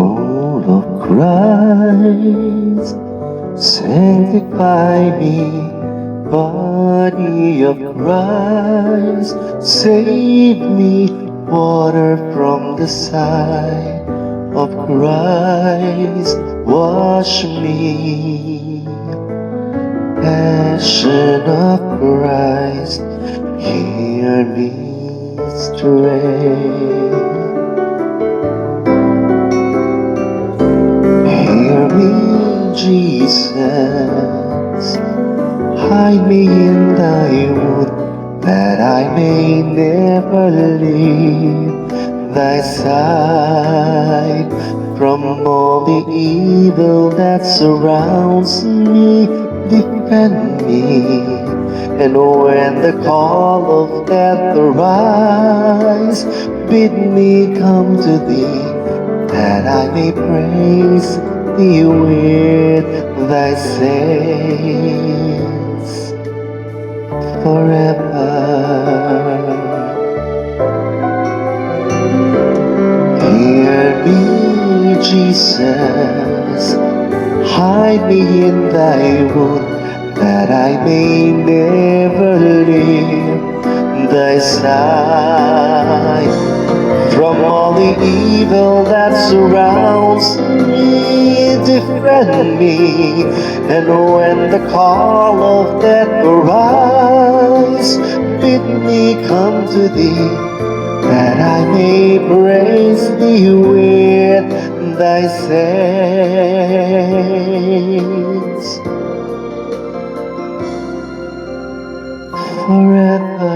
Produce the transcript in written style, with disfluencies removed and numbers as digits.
Soul of Christ, sanctify me. Body of Christ, save me. Water from the side of Christ, wash me. Passion of Christ, hear me stray. Hear me, Jesus, hide me in thy wood, that I may never leave thy side. From all the evil that surrounds me, defend me. And when the call of death arise, bid me come to thee, that I may praise thee with thy saints forever. Hear me, Jesus, hide me in thy wood, that I may never leave thy side. From all the evil that surrounds me, defend me. And when the call of death arise, bid me come to thee, that I may praise thee with thy saints forever.